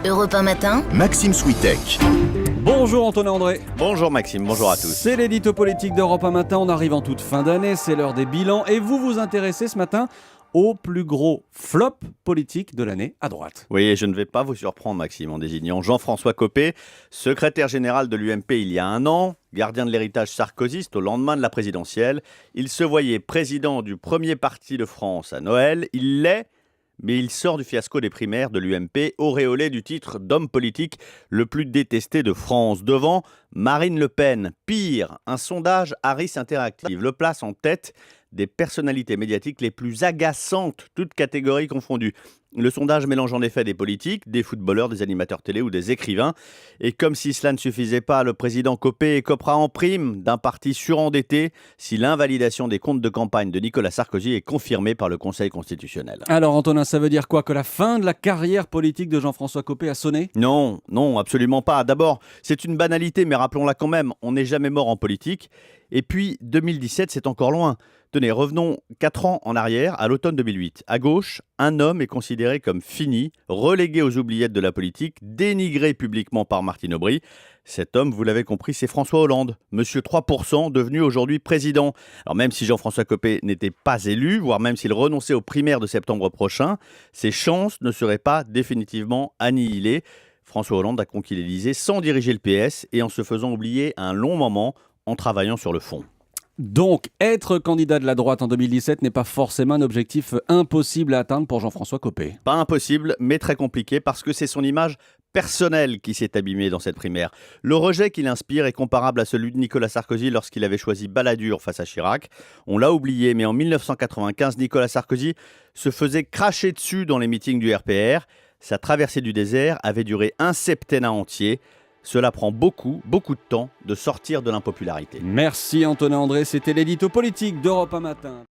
Europe 1 matin, Maxime Switek. Bonjour Antonin André. Bonjour Maxime, bonjour à tous. C'est l'édito politique d'Europe 1 matin, on arrive en toute fin d'année, c'est l'heure des bilans et vous vous intéressez ce matin au plus gros flop politique de l'année à droite. Oui, et je ne vais pas vous surprendre Maxime en désignant Jean-François Copé, secrétaire général de l'UMP il y a un an, gardien de l'héritage sarkozyste au lendemain de la présidentielle. Il se voyait président du premier parti de France à Noël, il l'est, mais il sort du fiasco des primaires de l'UMP, auréolé du titre d'homme politique le plus détesté de France, devant Marine Le Pen. Pire, un sondage Harris Interactive le place en tête des personnalités médiatiques les plus agaçantes, toutes catégories confondues. Le sondage mélange en effet des politiques, des footballeurs, des animateurs télé ou des écrivains. Et comme si cela ne suffisait pas, le président Copé écopera en prime d'un parti surendetté si l'invalidation des comptes de campagne de Nicolas Sarkozy est confirmée par le Conseil constitutionnel. Alors Antonin, ça veut dire quoi? Que la fin de la carrière politique de Jean-François Copé a sonné? Non, absolument pas. D'abord, c'est une banalité, mais rappelons-la quand même, on n'est jamais mort en politique. Et puis, 2017, c'est encore loin. Tenez, revenons 4 ans en arrière, à l'automne 2008. À gauche, un homme est considéré comme fini, relégué aux oubliettes de la politique, dénigré publiquement par Martine Aubry. Cet homme, vous l'avez compris, c'est François Hollande, monsieur 3%, devenu aujourd'hui président. Alors même si Jean-François Copé n'était pas élu, voire même s'il renonçait aux primaires de septembre prochain, ses chances ne seraient pas définitivement annihilées. François Hollande a conquis l'Élysée sans diriger le PS et en se faisant oublier un long moment en travaillant sur le fond. Donc, être candidat de la droite en 2017 n'est pas forcément un objectif impossible à atteindre pour Jean-François Copé. Pas impossible, mais très compliqué parce que c'est son image personnelle qui s'est abîmée dans cette primaire. Le rejet qu'il inspire est comparable à celui de Nicolas Sarkozy lorsqu'il avait choisi Balladur face à Chirac. On l'a oublié, mais en 1995, Nicolas Sarkozy se faisait cracher dessus dans les meetings du RPR. Sa traversée du désert avait duré un septennat entier. Cela prend beaucoup de temps de sortir de l'impopularité. Merci Antonin André, c'était l'édito politique d'Europe 1 matin.